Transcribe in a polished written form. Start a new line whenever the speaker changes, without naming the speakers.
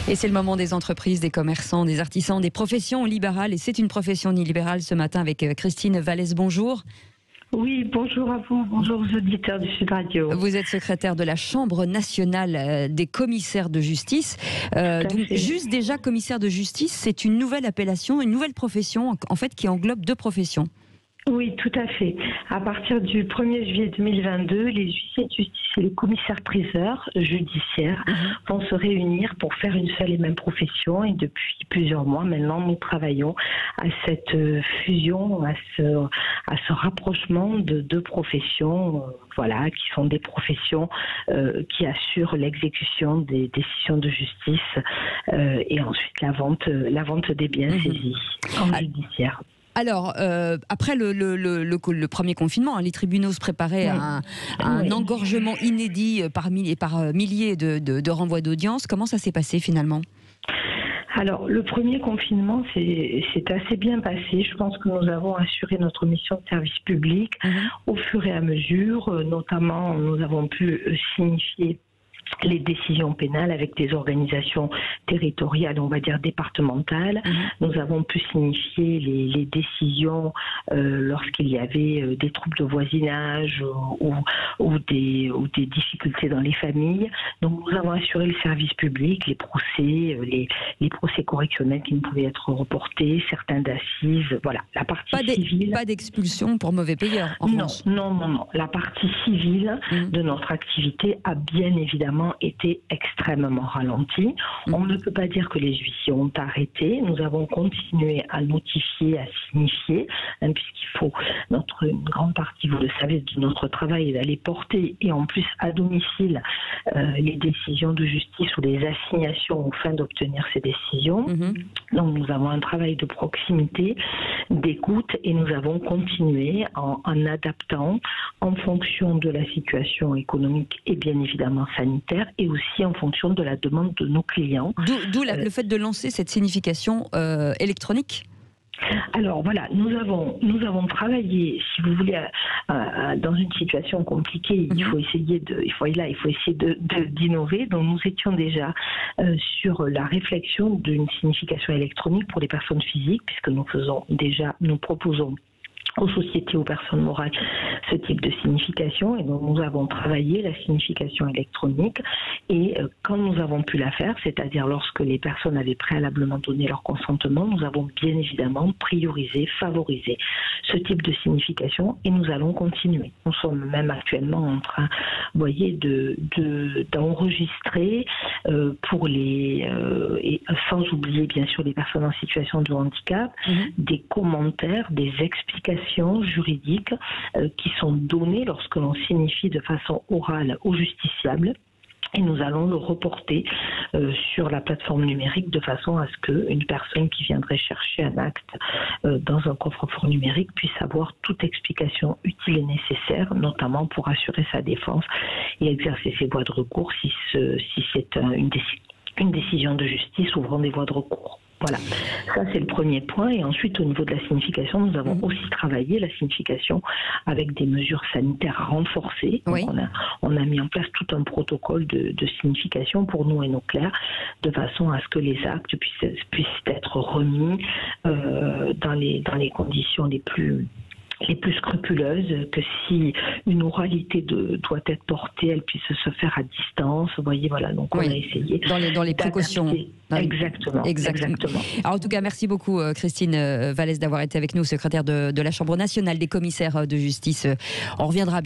Et c'est le moment des entreprises, des commerçants, des artisans, des professions libérales. Et c'est une profession libérale ce matin avec Christine Vallès. Bonjour.
Oui, bonjour à vous, bonjour aux auditeurs du Sud Radio.
Vous êtes secrétaire de la Chambre nationale des commissaires de justice. Donc, juste déjà commissaire de justice, c'est une nouvelle appellation, une nouvelle profession en fait qui englobe deux professions.
Oui, tout à fait. À partir du 1er juillet 2022, les huissiers de justice et les commissaires-priseurs judiciaires vont se réunir pour faire une seule et même profession. Et depuis plusieurs mois maintenant, nous travaillons à cette fusion, à ce rapprochement de deux professions, voilà, qui sont des professions qui assurent l'exécution des décisions de justice et ensuite la vente des biens saisis en judiciaire.
Alors, après le premier confinement, les tribunaux se préparaient à un engorgement inédit par milliers de renvois d'audience. Comment ça s'est passé finalement ?
Alors, le premier confinement, c'est assez bien passé. Je pense que nous avons assuré notre mission de service public au fur et à mesure. Notamment, nous avons pu signifier les décisions pénales avec des organisations territoriales, on va dire départementales. Nous avons pu signifier les décisions lorsqu'il y avait des troubles de voisinage ou des difficultés dans les familles. Donc nous avons assuré le service public, les procès, les procès correctionnels qui ne pouvaient être reportés, certains d'assises, voilà. La partie civile.
Pas d'expulsion pour mauvais payeurs en France.
Non. La partie civile de notre activité a bien évidemment été extrêmement ralentie. On ne peut pas dire que les huissiers ont arrêté. Nous avons continué à notifier, à signifier, puisqu'il faut, une grande partie, vous le savez, de notre travail est d'aller porter, et en plus à domicile, les décisions de justice ou les assignations afin d'obtenir ces décisions. Donc nous avons un travail de proximité, d'écoute, et nous avons continué en adaptant en fonction de la situation économique et bien évidemment sanitaire, et aussi en fonction de la demande de nos clients.
D'où le fait de lancer cette signification électronique ?
Alors voilà, nous avons travaillé, si vous voulez, dans une situation compliquée. Il faut essayer d'innover. Donc nous étions déjà sur la réflexion d'une signification électronique pour les personnes physiques, puisque nous proposons aux sociétés, aux personnes morales, ce type de signification. Et donc nous avons travaillé la signification électronique, et quand nous avons pu la faire, c'est-à-dire lorsque les personnes avaient préalablement donné leur consentement, nous avons bien évidemment priorisé, favorisé ce type de signification, et nous allons continuer. Nous sommes même actuellement en train, vous voyez, d'enregistrer pour et sans oublier bien sûr les personnes en situation de handicap, des commentaires, des explications juridiques qui sont données lorsque l'on signifie de façon orale au justiciable. Et nous allons le reporter sur la plateforme numérique de façon à ce qu'une personne qui viendrait chercher un acte dans un coffre-fort numérique puisse avoir toute explication utile et nécessaire, notamment pour assurer sa défense et exercer ses voies de recours si c'est une décision de justice ouvrant des voies de recours. Voilà, ça c'est le premier point. Et ensuite, au niveau de la signification, nous avons aussi travaillé la signification avec des mesures sanitaires renforcées. Donc on a mis en place tout un protocole de signification pour nous et nos clercs, de façon à ce que les actes puissent être remis dans les conditions les plus scrupuleuses, que si une oralité doit être portée, elle puisse se faire à distance. Vous voyez, voilà, donc on a essayé
dans les précautions.
Exactement.
Alors, en tout cas, merci beaucoup Christine Vallès d'avoir été avec nous, secrétaire de la Chambre nationale des commissaires de justice. On reviendra bien